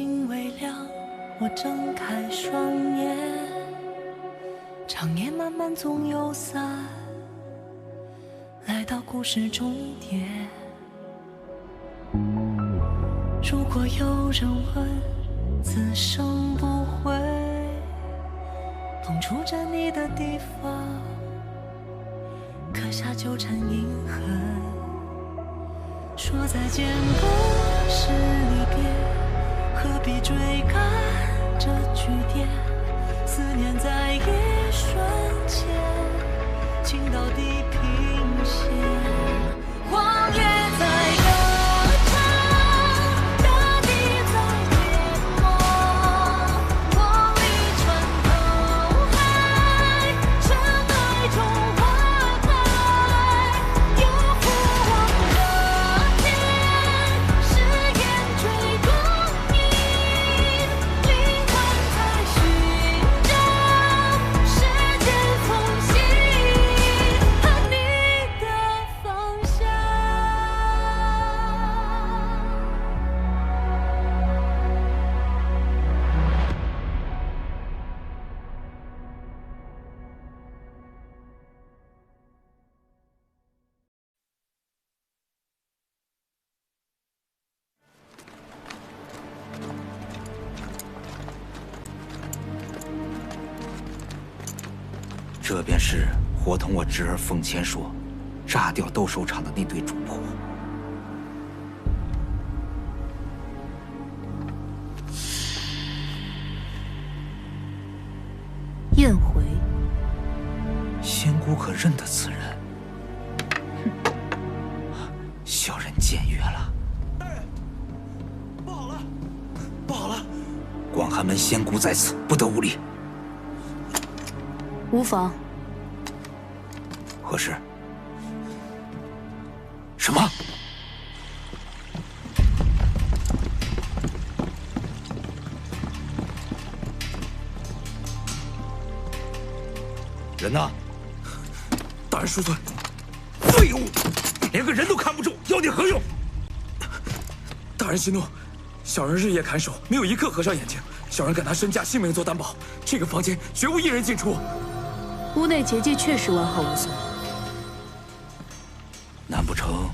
星微亮，我睁开双眼，长夜漫漫总有散，来到故事终点。如果有人问此生不悔，碰触着你的地方，刻下纠缠印痕。说再见不是离别，何必追赶这句点？思念在一瞬间，情到地平线。荒野在歌唱，大地在淹没，我离穿透海，尘埃中花开，有复往的天，誓言追光阴，灵魂在寻找时间缝隙和你的方向。这便是伙同我侄儿奉千说，炸掉斗兽场的那对主仆。燕回，仙姑可认得此人？小人僭越了。大人，不好了，不好了！广寒门仙姑在此，不得无礼。无妨。何事？什么？人呢？大人恕罪。废物，连个人都看不住，要你何用？大人息怒，小人日夜看守，没有一刻合上眼睛。小人敢拿身家性命做担保，这个房间绝无一人进出。屋内结界确实完好无损。难不成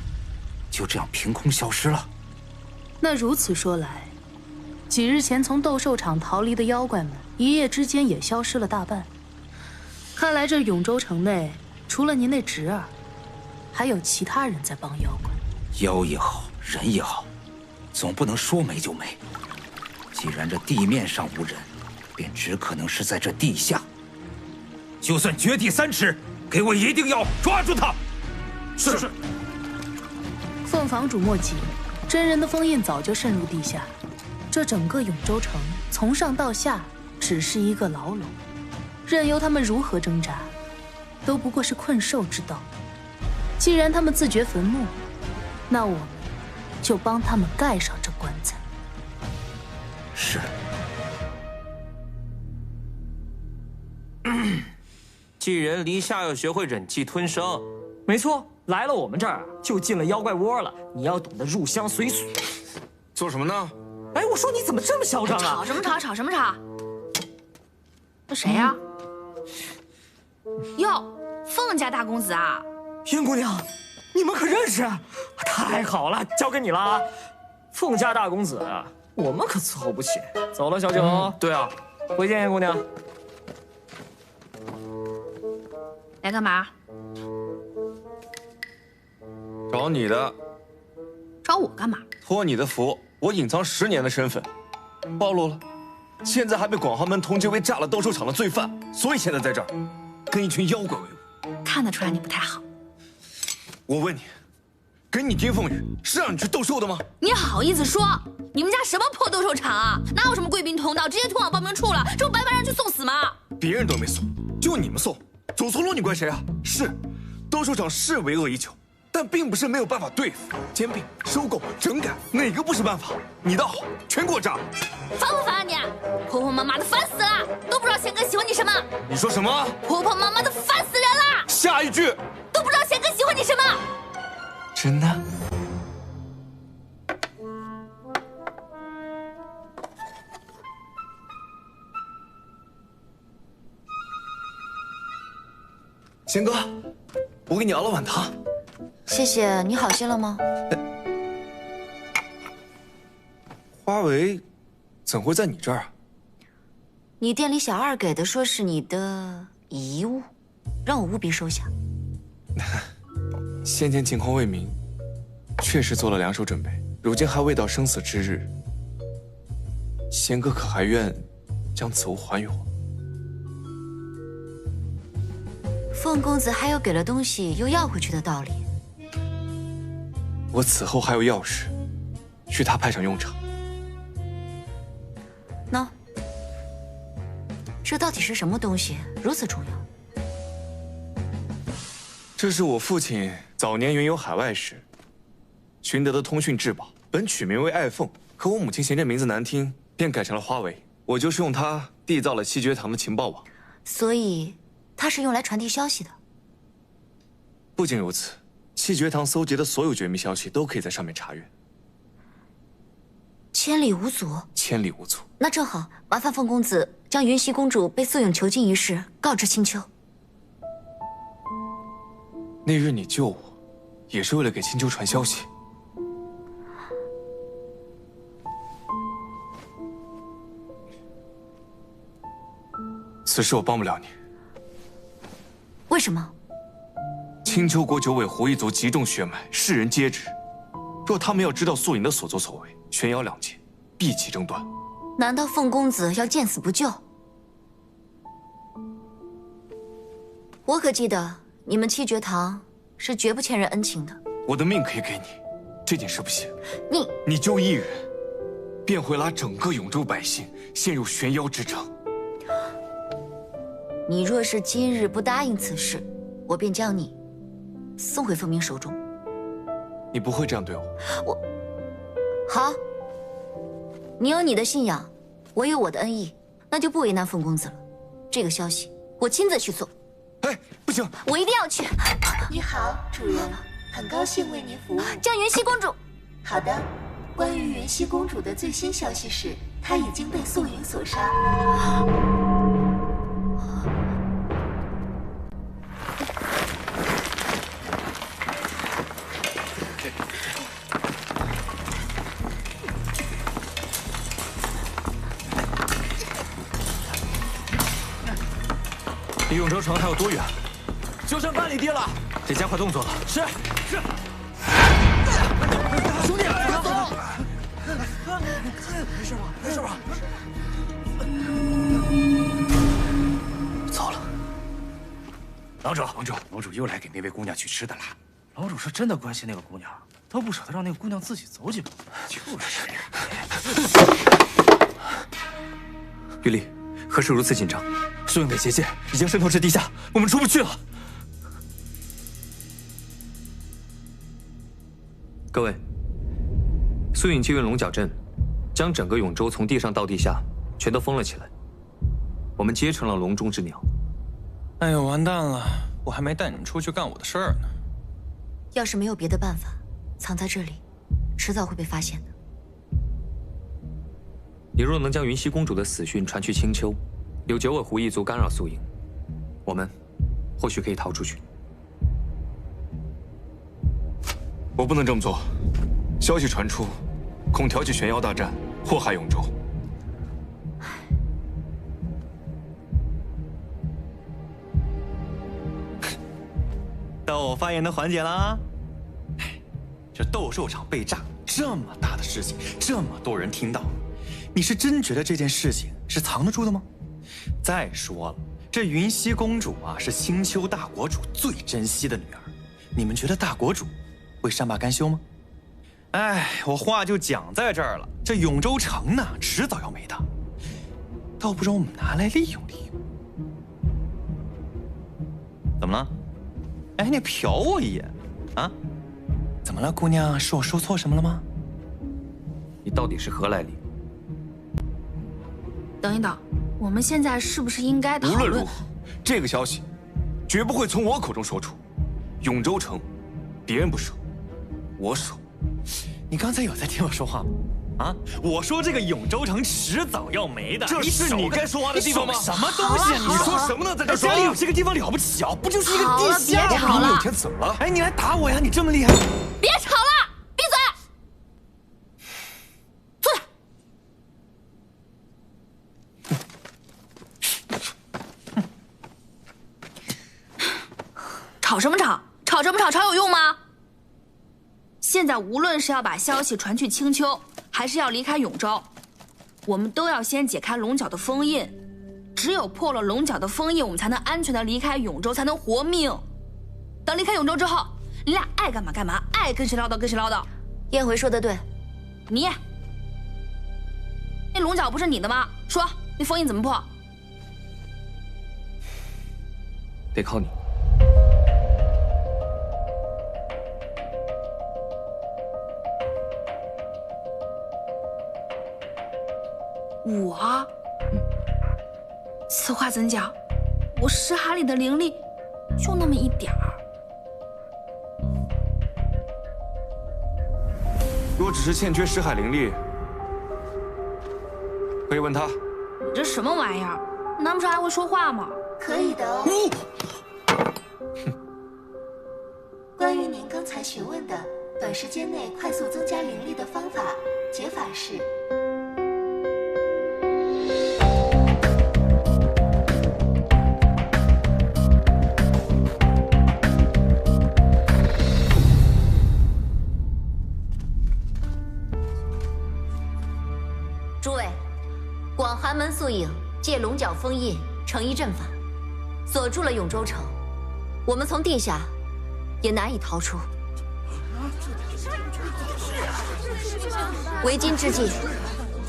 就这样凭空消失了？那如此说来，几日前从斗兽场逃离的妖怪们，一夜之间也消失了大半。看来这永州城内，除了您那侄儿，还有其他人在帮妖怪。妖也好，人也好，总不能说没就没。既然这地面上无人，便只可能是在这地下。就算掘地3尺，给我一定要抓住他！是。凤房主莫急，真人的封印早就渗入地下，这整个永州城从上到下只是一个牢笼，任由他们如何挣扎，都不过是困兽之道。既然他们自掘坟墓，那我们就帮他们盖上这棺材。是。寄人篱下要学会忍气吞声。没错，来了我们这儿就进了妖怪窝了，你要懂得入乡随俗。做什么呢？哎，我说你怎么这么嚣张啊？吵什么吵？吵什么吵？这谁呀？哟，凤家大公子啊！燕姑娘，你们可认识？太好了，交给你了啊！凤家大公子，我们可伺候不起。走了，小九。对啊。回见，燕姑娘。来干嘛？找你的。找我干嘛？托你的福，我隐藏10年的身份暴露了，现在还被广寒门通缉为炸了斗兽场的罪犯，所以现在在这儿跟一群妖怪为伍。看得出来你不太好。我问你，给你金凤羽是让你去斗兽的吗？你好意思说？你们家什么破斗兽场啊？哪有什么贵宾通道，直接通往报名处了，这不白白让人去送死吗？别人都没送，就你们送，走错路你怪谁啊？是，斗兽场是为恶已久，但并不是没有办法对付。兼并、收购、整改，哪个不是办法？你倒好，全给我炸！烦不烦啊你？婆婆妈妈的，烦死了！都不知道贤哥喜欢你什么？你说什么？婆婆妈妈的，烦死人了！下一句。都不知道贤哥喜欢你什么？真的？贤哥，我给你熬了碗汤。谢谢，你好些了吗？花围怎会在你这儿啊？你店里小二给的，说是你的遗物，让我务必收下。先前情况未明，确实做了两手准备，如今还未到生死之日。贤哥可还愿将此物还于我？凤公子还有给了东西又要回去的道理。我此后还有要事，需他派上用场。喏，这到底是什么东西，如此重要？这是我父亲早年云游海外时寻得的通讯至宝，本取名为爱凤，可我母亲嫌这名字难听，便改成了花围。我就是用它缔造了七绝堂的情报网。所以，它是用来传递消息的。不仅如此，七绝堂搜集的所有绝密消息都可以在上面查阅，千里无阻。千里无阻。那正好，麻烦凤公子将云溪公主被素影囚禁一事告知青丘。那日你救我，也是为了给青丘传消息。此事我帮不了你。为什么？青丘国九尾狐一族极重血脉，世人皆知。若他们要知道素影的所作所为，玄瑶两界必起争端。难道凤公子要见死不救？我可记得你们七绝堂是绝不欠人恩情的。我的命可以给你，这件事不行。你救一人，便会拉整个永州百姓陷入玄妖之争。你若是今日不答应此事，我便将你送回凤鸣手中。你不会这样对我。好，你有你的信仰，我有我的恩义，那就不为难凤公子了。这个消息我亲自去送。哎，不行，我一定要去。你好，主人，很高兴为您服务。将云溪公主。好的，关于云溪公主的最新消息是，她已经被素影所杀。离永州城还有多远？就剩半里地了，得加快动作了。是。兄弟，快走！没事吧？没事吧？糟了！楼主又来给那位姑娘取吃的了。楼主是真的关心那个姑娘，都不舍得让那个姑娘自己走几步。就是呀。玉丽，何事如此紧张？素影的结界已经渗透至地下，我们出不去了。各位，素影借用龙角阵，将整个永州从地上到地下全都封了起来。我们结成了笼中之鸟。哎呦，完蛋了！我还没带你们出去干我的事儿呢。要是没有别的办法，藏在这里，迟早会被发现的。你若能将云溪公主的死讯传去青丘，有九尾狐一族干扰素影，我们或许可以逃出去。我不能这么做，消息传出，恐挑起玄妖大战，祸害永州。到我发言的环节啦！这斗兽场被炸，这么大的事情，这么多人听到，你是真觉得这件事情是藏得住的吗？再说了，这云溪公主啊，是青丘大国主最珍惜的女儿，你们觉得大国主会善罢甘休吗？哎，我话就讲在这儿了，这永州城呢，迟早要没的，倒不如我们拿来利用利用。怎么了？哎，你瞟我一眼，啊？怎么了，姑娘？是我说错什么了吗？你到底是何来历？等一等，我们现在是不是应该讨论？无论如何，这个消息绝不会从我口中说出。永州城，别人不守，我守。你刚才有在听我说话吗？啊！我说这个永州城迟早要没的，这是你该说话的地方吗？什么东西啊！你说什么呢？在这说，家里有这个地方了不起啊？不就是一个地下？别吵了！有钱怎么了？哎，你来打我呀！你这么厉害！别吵了，闭嘴！坐下。吵什么吵？吵什么吵？吵有用吗？现在无论是要把消息传去青丘，还是要离开永州，我们都要先解开龙角的封印。只有破了龙角的封印，我们才能安全的离开永州，才能活命。等离开永州之后，你俩爱干嘛干嘛，爱跟谁唠叨跟谁唠叨。燕回说的对，你，那龙角不是你的吗？说那封印怎么破？得靠你。我，此话怎讲？我识海里的灵力就那么一点儿。若只是欠缺识海灵力，可以问他。你这什么玩意儿？难不成还会说话吗？可以的哦。关于您刚才询问的短时间内快速增加灵力的方法，解法是。诸位，广寒门宿影借龙角封印成一阵法，锁住了永州城，我们从地下也难以逃出。为今之计，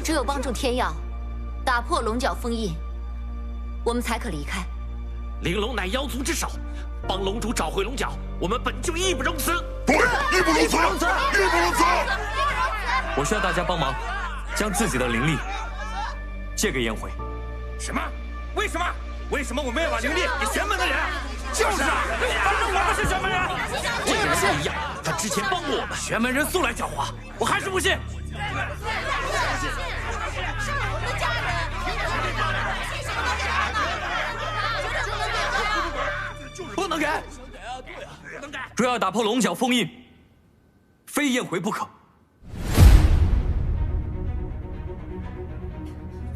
只有帮助天耀打破龙角封印，我们才可离开。玲珑乃妖族之首，帮龙主找回龙角，我们本就义不容辞。对，义不容辞，义不容辞。我需要大家帮忙，将自己的灵力借给燕回。什么？为什么？为什么我们要把灵力给玄门的人？就是啊，反正我们是玄门人。这个人不一样，他之前帮过我们。玄门人素来狡猾，我还是不信。不能给！若要打破龙角封印，非燕回不可。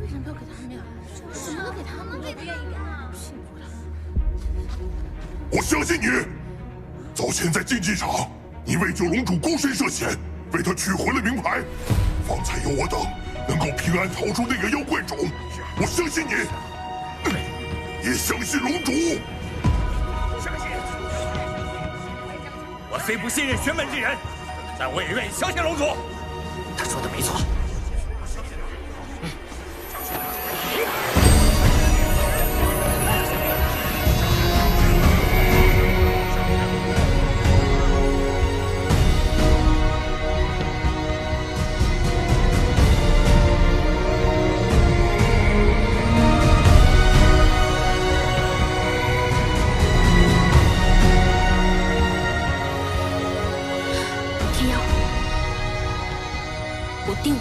为什么要给他们呀？什么都给他们，我也不愿意给。我相信你。早前在竞技场，你为救龙主躬身涉险，为他取回了名牌。方才有我等能够平安逃出那个妖怪种，我相信你，也相信龙主。相信。我虽不信任玄门之人，但我也愿意相信龙主。他说的没错。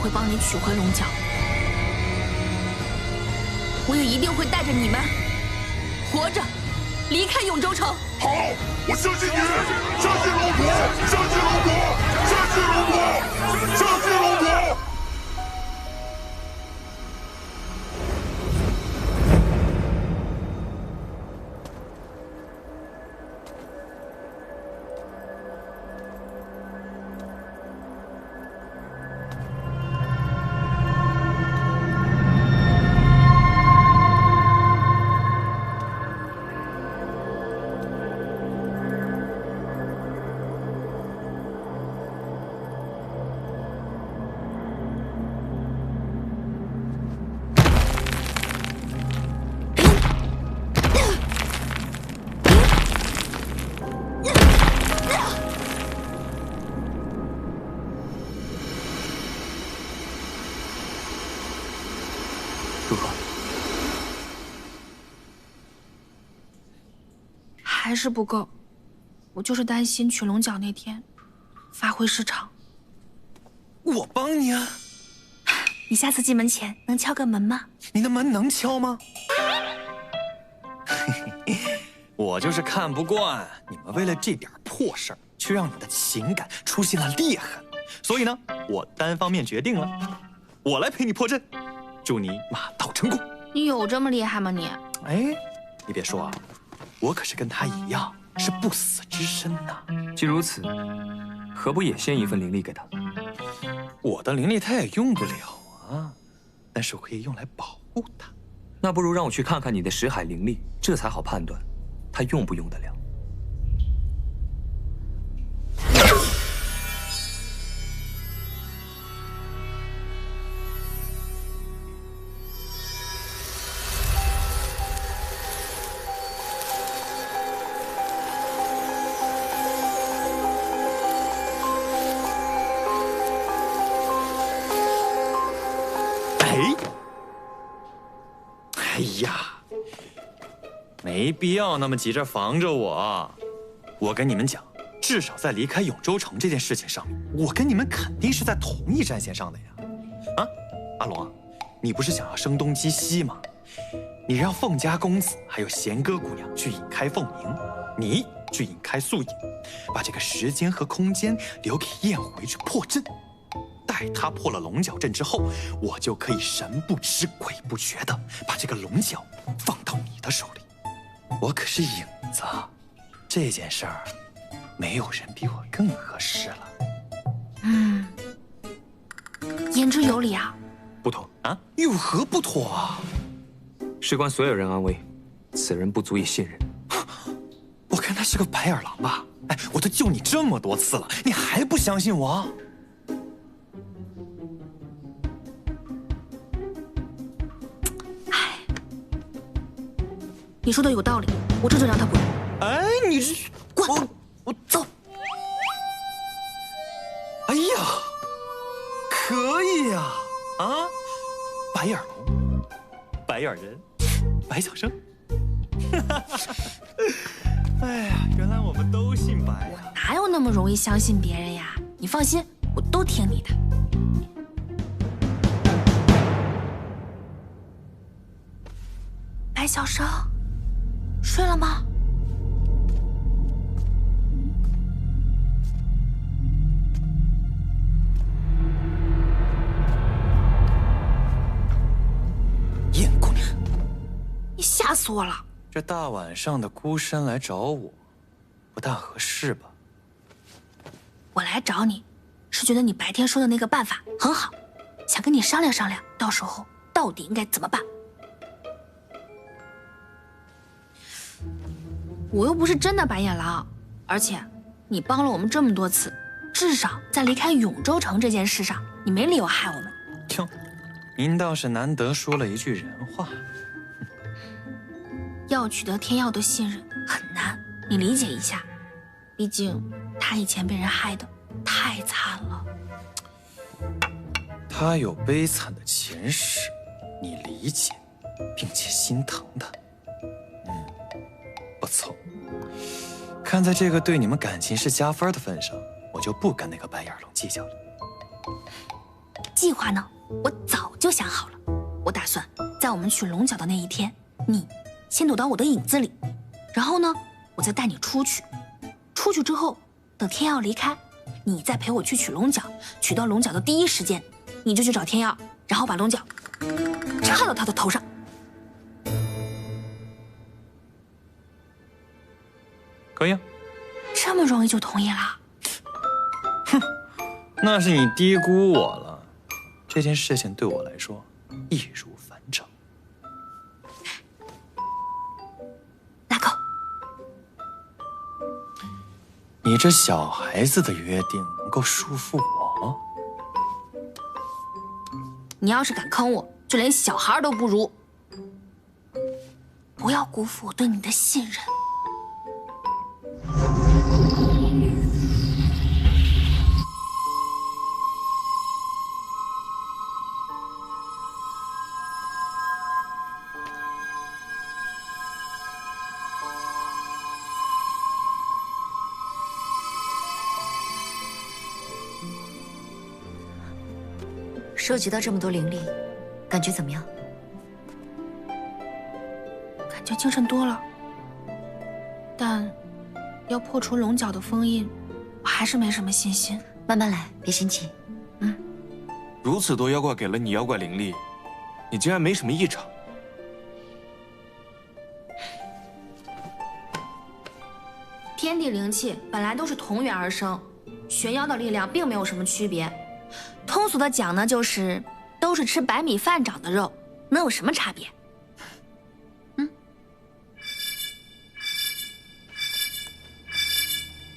会帮你取回龙角，我也一定会带着你们活着离开永州城。好，我相信你，相信龙主，相信龙主，相信龙主，相信龙主。如何？还是不够，我就是担心取龙角那天发挥失常。我帮你啊！你下次进门前能敲个门吗？你的门能敲吗？我就是看不惯你们为了这点破事儿，却让你的情感出现了裂痕。所以呢，我单方面决定了，我来陪你破阵，祝你马到成功。你有这么厉害吗你？哎，你别说啊，我可是跟他一样是不死之身呐。既如此，何不也献一份灵力给他？我的灵力他也用不了啊，但是我可以用来保护他。那不如让我去看看你的识海灵力，这才好判断他用不用得了。哎呀，没必要那么急着防着我。我跟你们讲，至少在离开永州城这件事情上面，我跟你们肯定是在同一战线上的呀。啊，阿龙啊，你不是想要声东击西吗？你让凤家公子还有弦歌姑娘去引开凤鸣，你去引开素影，把这个时间和空间留给燕回去破阵。待他破了龙角阵之后，我就可以神不知鬼不觉的把这个龙角放到你的手里。我可是影子，这件事儿没有人比我更合适了。言之有理啊。不妥啊？有何不妥啊？事关所有人安危，此人不足以信任。我看他是个白眼狼吧？哎，我都救你这么多次了，你还不相信我？你说的有道理，我这就让他滚。哎，你这滚！我走。哎呀，可以呀！啊，白眼龙，白眼人，白小生。哎呀，原来我们都姓白呀！哪有那么容易相信别人呀？你放心，我都听你的。白小生。睡了吗？燕姑娘，你吓死我了！这大晚上的孤身来找我，不大合适吧？我来找你，是觉得你白天说的那个办法很好，想跟你商量商量，到时候到底应该怎么办。我又不是真的白眼狼，而且你帮了我们这么多次，至少在离开永州城这件事上，你没理由害我们。哟，您倒是难得说了一句人话。要取得天耀的信任很难，你理解一下，毕竟他以前被人害得太惨了。他有悲惨的前世，你理解并且心疼他。不错，看在这个对你们感情是加分的份上，我就不跟那个白眼龙计较了。计划呢，我早就想好了。我打算在我们取龙角的那一天，你先躲到我的影子里，然后呢，我再带你出去。出去之后，等天耀离开，你再陪我去取龙角。取到龙角的第一时间，你就去找天耀，然后把龙角插到他的头上。可以啊，这么容易就同意了？哼，那是你低估我了。这件事情对我来说易如反掌。拿够！你这小孩子的约定能够束缚我？你要是敢坑我，就连小孩都不如。不要辜负我对你的信任。收集到这么多灵力，感觉怎么样？感觉精神多了，但要破除龙角的封印，我还是没什么信心。慢慢来，别心急。如此多妖怪给了你妖怪灵力，你竟然没什么异常？天地灵气本来都是同源而生，玄妖的力量并没有什么区别。通俗的讲呢，就是都是吃白米饭长的肉，能有什么差别？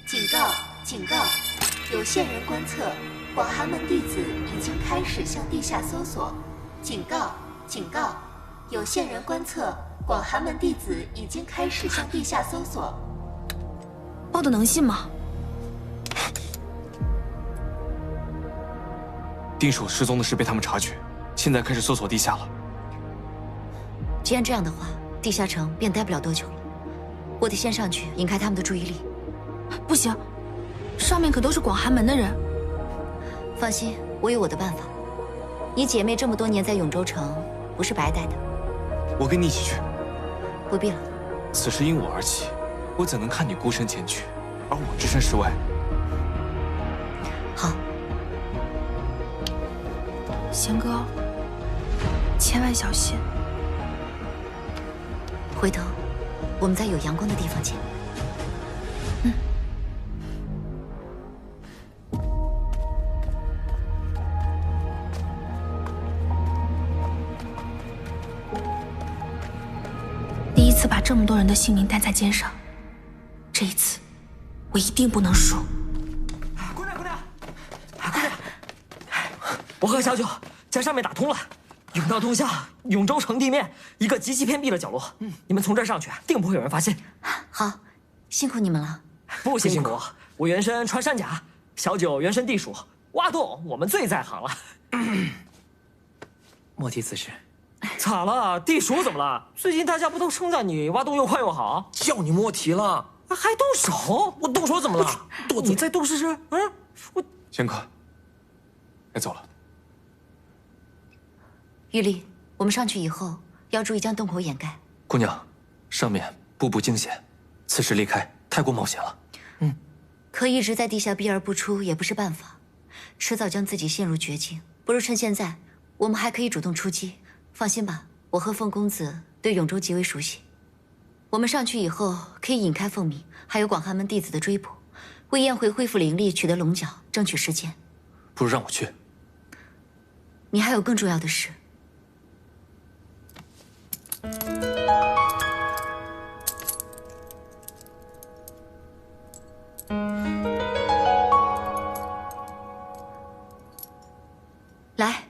警告！警告！有线人观测，广寒门弟子已经开始向地下搜索。警告！警告！有线人观测，广寒门弟子已经开始向地下搜索。报的能信吗？定属失踪的事被他们察觉，现在开始搜索地下了。既然这样的话，地下城便待不了多久了。我得先上去引开他们的注意力。不行，上面可都是广寒门的人。放心，我有我的办法。你姐妹这么多年在永州城，不是白带的。我跟你一起去。不必了。此事因我而起，我怎能看你孤身前去，而我置身事外？好。贤哥，千万小心。回头，我们在有阳光的地方见。第一次把这么多人的性命担在肩上，这一次，我一定不能输。姑娘，我和小九在上面打通了，甬道通向永州城地面一个极其偏僻的角落。你们从这儿上去，定不会有人发现。好，辛苦你们了。不辛苦，我原身穿山甲，小九原身地鼠，挖洞我们最在行了。莫提此事。咋了？地鼠怎么了？最近大家不都称赞你挖洞又快又好？叫你摸题了，还动手？我动手怎么了？你再动试试。我仙客，该走了。玉丽，我们上去以后要注意将洞口掩盖。姑娘，上面步步惊险，此时离开太过冒险了。可一直在地下避而不出也不是办法，迟早将自己陷入绝境。不如趁现在，我们还可以主动出击。放心吧，我和凤公子对永州极为熟悉。我们上去以后，可以引开凤鸣，还有广寒门弟子的追捕，为燕回恢复灵力、取得龙角争取时间。不如让我去。你还有更重要的事。来。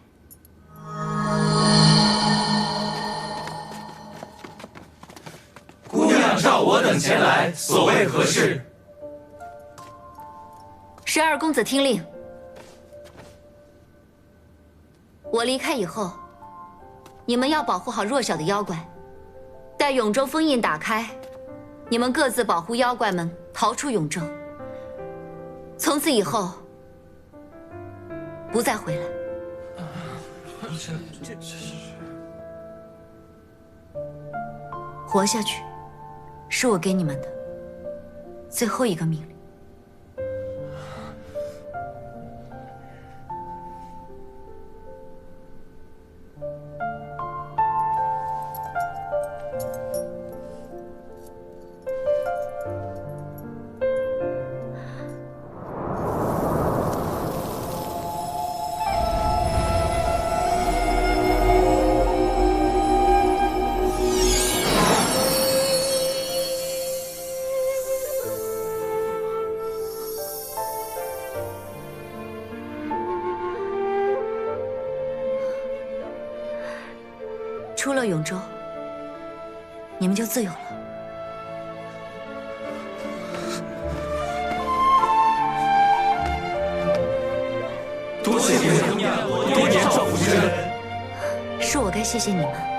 姑娘召我等前来，所谓何事12公子听令，我离开以后，你们要保护好弱小的妖怪。待永州封印打开，你们各自保护妖怪们逃出永州。从此以后，不再回来。活下去，是我给你们的最后一个命令。出了永州，你们就自由了。多谢姑娘多年照顾之恩，是我该谢谢你们。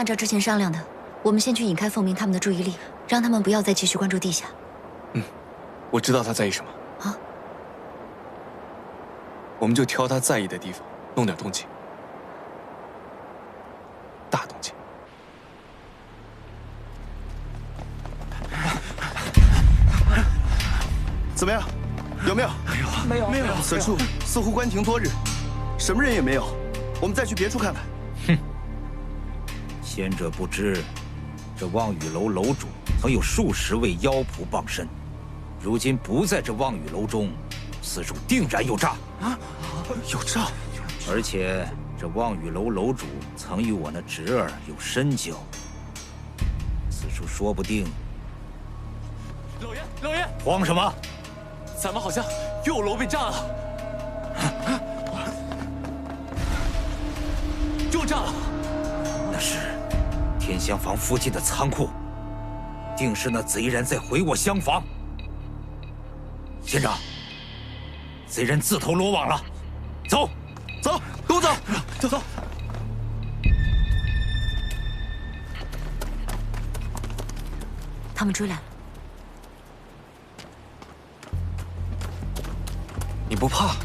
按照之前商量的，我们先去引开凤鸣他们的注意力，让他们不要再继续关注地下。我知道他在意什么啊。我们就挑他在意的地方，弄点动静，大动静。怎么样？有没有？没有。此处似乎关停多日，什么人也没有。我们再去别处看看。哼！先者不知，这望雨楼楼主曾有数十位妖仆傍身，如今不在这望雨楼中，此处定然有诈啊！有诈！而且这望雨楼楼主曾与我那侄儿有深交，此处说不定……老爷，慌什么？咱们好像又有楼被炸了，又炸了！那是天香坊附近的仓库，定是那贼人在毁我厢房。县长，贼人自投罗网了，走，走，跟我走，走。他们追来了。你不怕？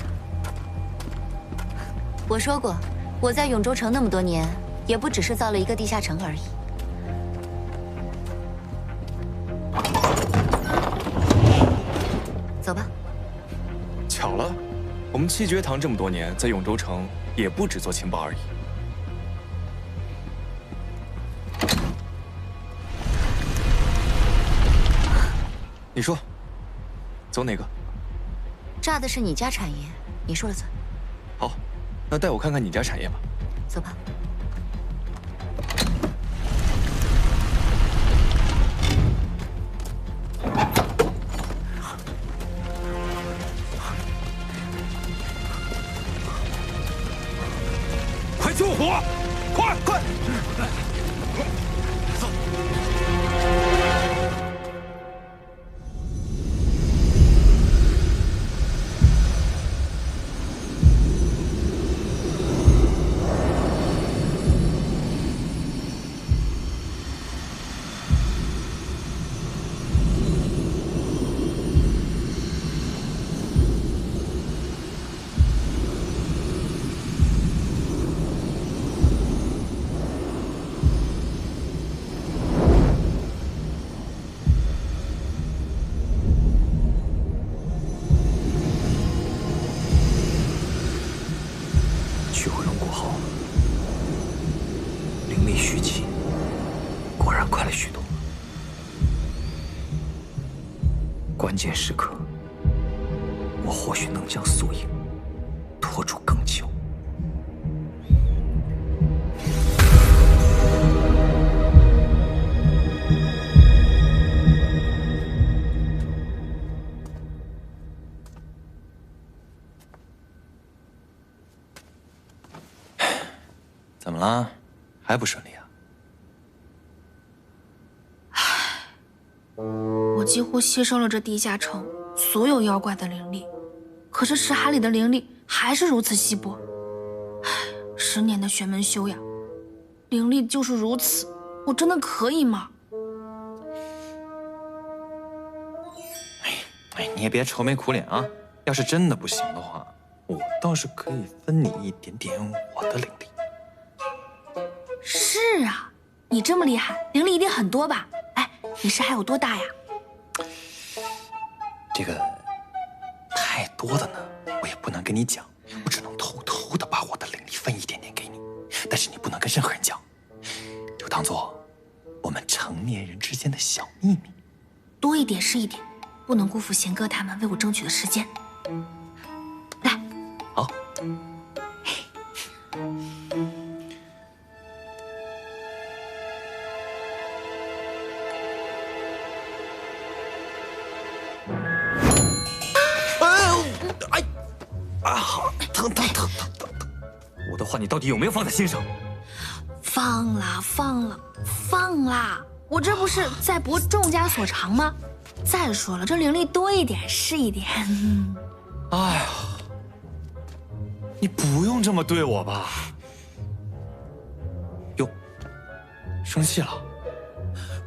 我说过，我在永州城那么多年，也不只是造了一个地下城而已。走吧。巧了，我们七绝堂这么多年在永州城，也不只做情报而已。你说，走哪个？炸的是你家产业，你说了算。好，那带我看看你家产业吧。走吧。快救火！快！走！去回龙谷后，灵力蓄积，果然快了许多。关键时刻，我或许能将素影拖住更久。怎么了？还不顺利啊？我几乎吸收了这地下城所有妖怪的灵力，可是石海里的灵力还是如此稀薄。10年的玄门修养，灵力就是如此，我真的可以吗？哎，你也别愁眉苦脸啊！要是真的不行的话，我倒是可以分你一点点我的灵力。是啊，你这么厉害，灵力一定很多吧？哎，你是还有多大呀？这个太多的呢，我也不能跟你讲，我只能偷偷的把我的灵力分一点点给你，但是你不能跟任何人讲，就当做我们成年人之间的小秘密。多一点是一点，不能辜负贤哥他们为我争取的时间。来，好。疼！我的话你到底有没有放在心上？放啦！我这不是在博众家所长吗？再说了，这灵力多一点是一点。哎呀，你不用这么对我吧？哟，生气了？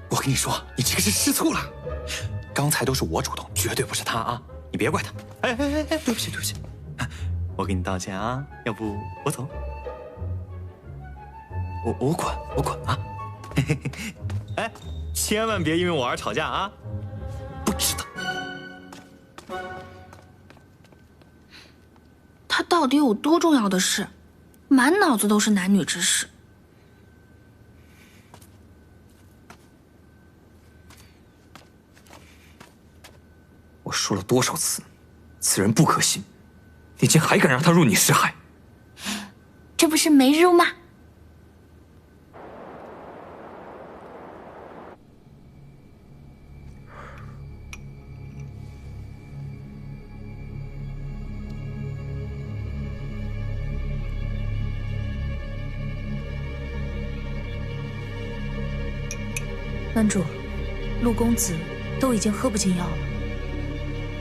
我跟你说，你这个是吃醋了。刚才都是我主动，绝对不是他啊！你别怪他。哎，对不起对不起，我给你道歉啊。要不我走？我滚啊！哎，千万别因为我而吵架啊！不值得。他到底有多重要的事？满脑子都是男女之事。我说了多少次，此人不可信，你竟还敢让他入你识海？这不是没入吗？门主，陆公子都已经喝不进药了。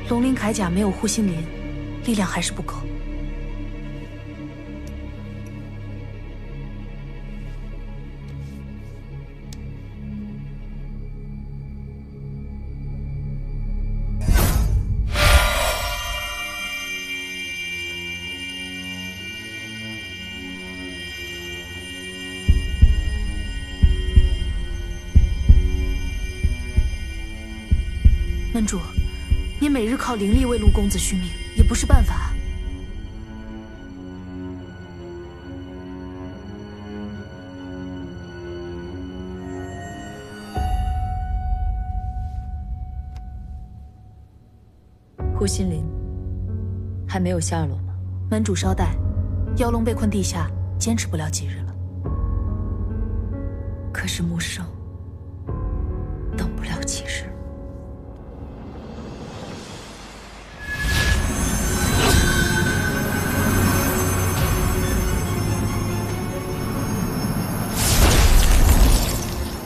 龙鳞铠甲没有护心鳞，力量还是不够。门主，你每日靠灵力为陆公子续命，也不是办法。护心鳞还没有下落吗？门主稍待，妖龙被困地下，坚持不了几日了。可是木生等不了几日。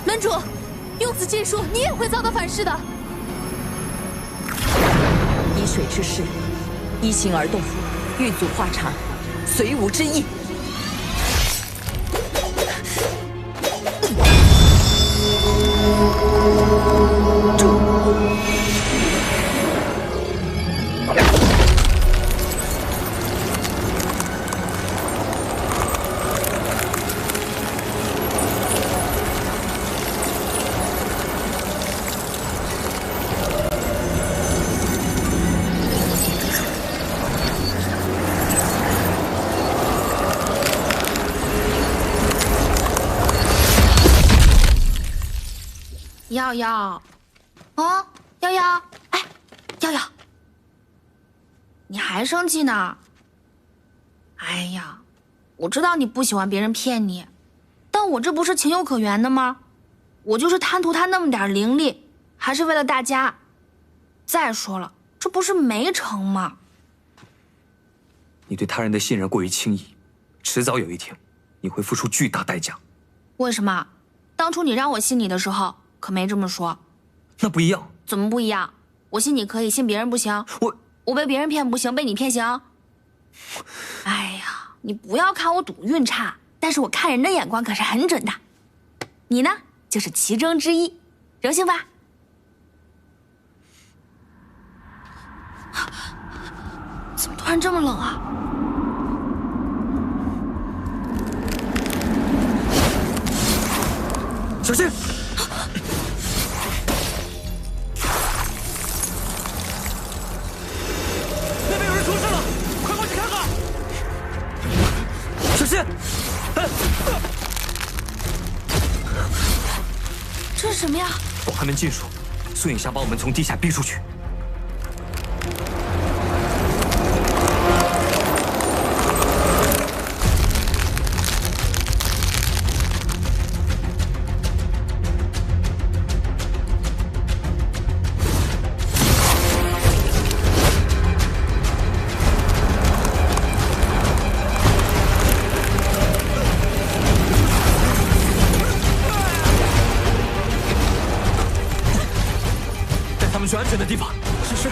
门主，用此禁术，你也会遭到反噬的。以水之势，依形而动，欲阻化禅，随吾之意。瑶瑶，哦，瑶瑶，哎，瑶瑶，你还生气呢？哎呀，我知道你不喜欢别人骗你，但我这不是情有可原的吗？我就是贪图他那么点灵力，还是为了大家。再说了，这不是没成吗？你对他人的信任过于轻易，迟早有一天，你会付出巨大代价。为什么？当初你让我信你的时候，可没这么说。那不一样。怎么不一样？我信你可以，信别人不行。我被别人骗不行，被你骗行。哎呀，你不要看我赌运差，但是我看人的眼光可是很准的。你呢，就是其中之一，荣幸吧？怎么突然这么冷啊？小心！那边有人出事了，快过去看看！小心！这是什么呀？广寒门禁术，苏影想把我们从地下逼出去。去安全的地方。是。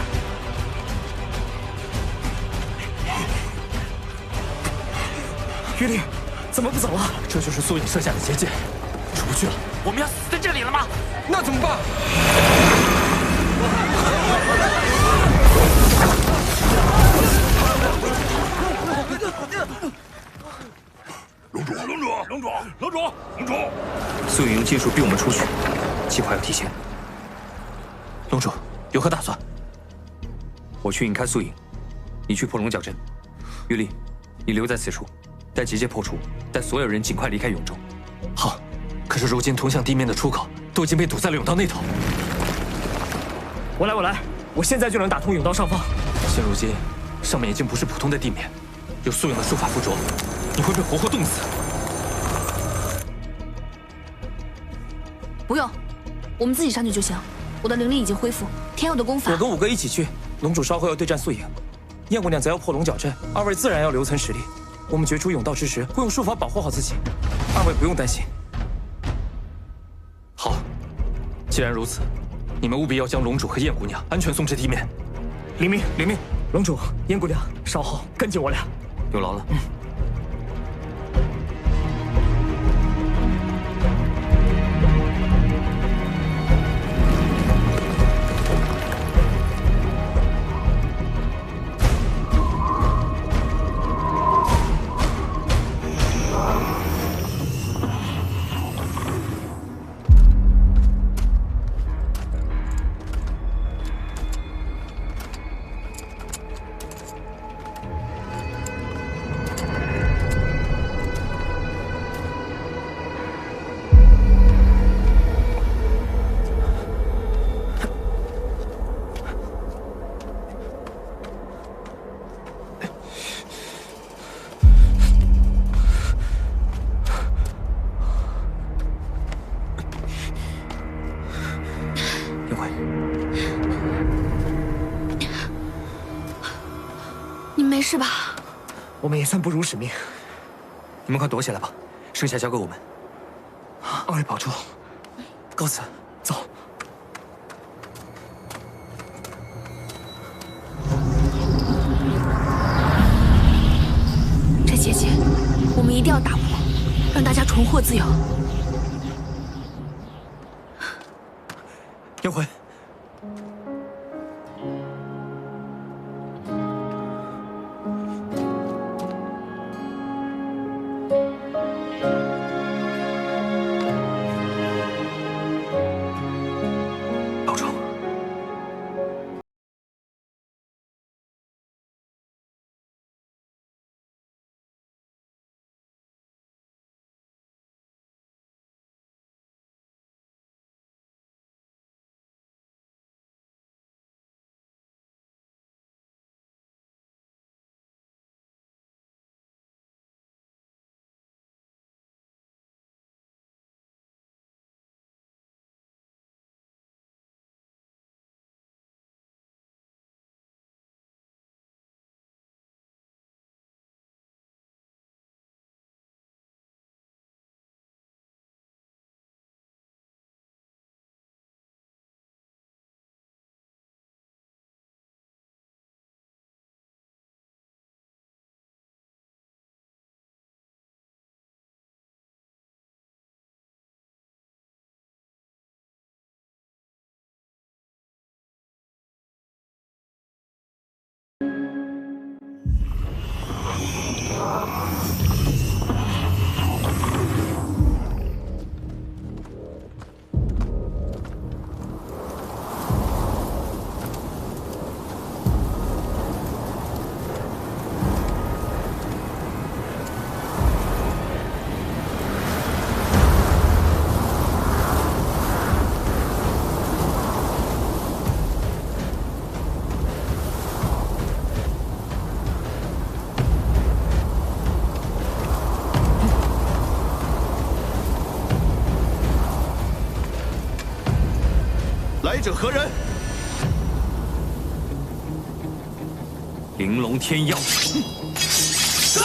玉丽，怎么不走了？这就是苏影设下的结界，出不去了。我们要死在这里了吗？那怎么办？龙主！苏颖用金术逼我们出去，计划要提前。龙主有何打算？我去引开苏颖，你去破龙角阵。玉丽，你留在此处，待结界破除，带所有人尽快离开永州。好，可是如今通向地面的出口都已经被堵在了甬道那头。我来，我现在就能打通甬道上方。现如今，上面已经不是普通的地面，有苏颖的术法附着，你会被活活冻死。不用，我们自己上去就行。我的灵力已经恢复，天佑的功法。我跟五哥一起去，龙主稍后要对战素影，燕姑娘则要破龙角阵，二位自然要留存实力。我们决出甬道之时，会用术法保护好自己，二位不用担心。好，既然如此，你们务必要将龙主和燕姑娘安全送至地面。领命。龙主、燕姑娘，稍后跟紧我俩。有劳了。你没事吧？我们也算不辱使命。你们快躲起来吧，剩下交给我们。二位保重，告辞。走。这结界，我们一定要打破，让大家重获自由。燕辉。来者何人？玲珑天妖。是。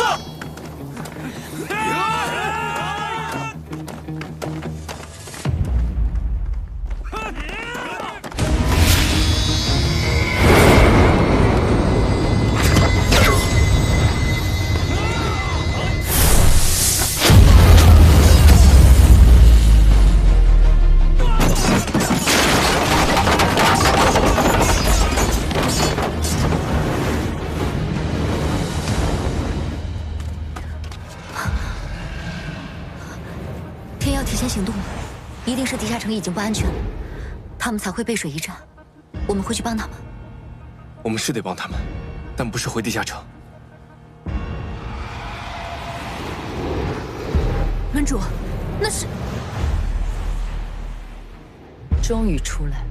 一定是地下城已经不安全了，他们才会背水一战。我们会去帮他们。我们是得帮他们，但不是回地下城。门主，那是……终于出来了。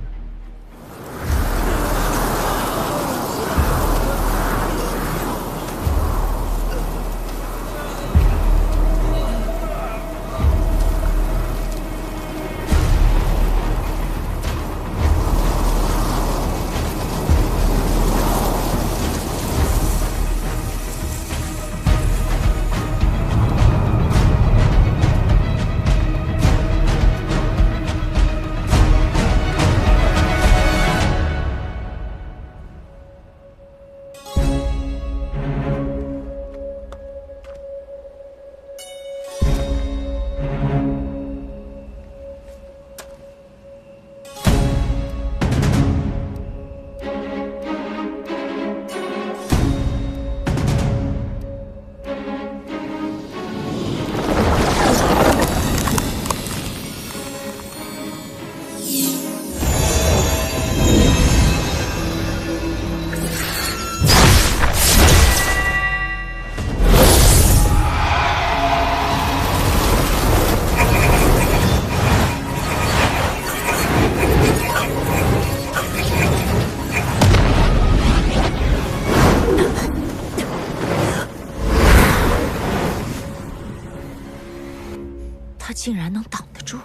他竟然能挡得住！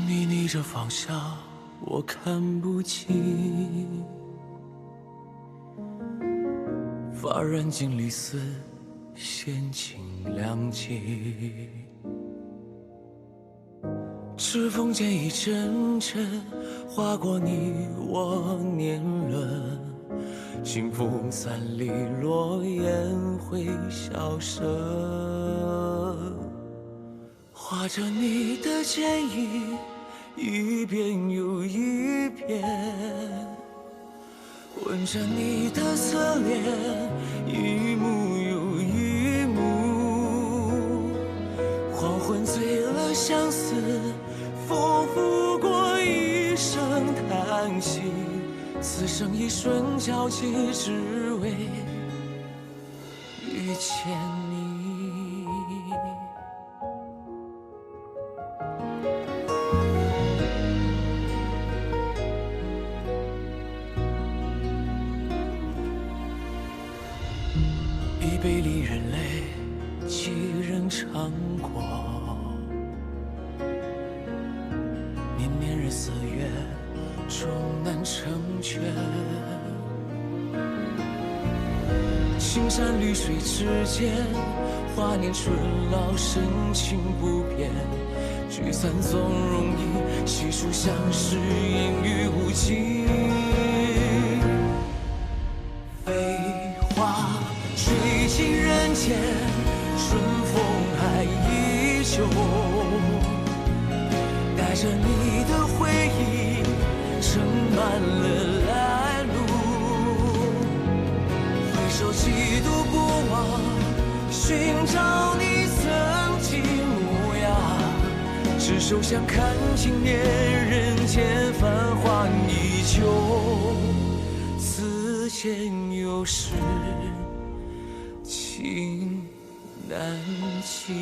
你逆着方向，我看不清。发染尽离丝，闲情两极。指缝间一阵阵划过你我年轮，清风散离，落雁会消失。画着你的剪影，一遍又一遍，闻着你的侧脸，一幕又一幕。黄昏醉了相思，风拂过一声叹息，此生一瞬交集，只为遇见你。一杯离人泪，几人尝过？年年日四月，终难成全。青山绿水之间，华年春老，深情不变。聚散总容易，细数相识，阴雨无尽。飞花吹尽人间，春风还依旧。带着你的回忆，盛满了来路。回首几度不忘，寻找你曾经模样。执手相看经年，人间繁华依旧。此间有时情难弃。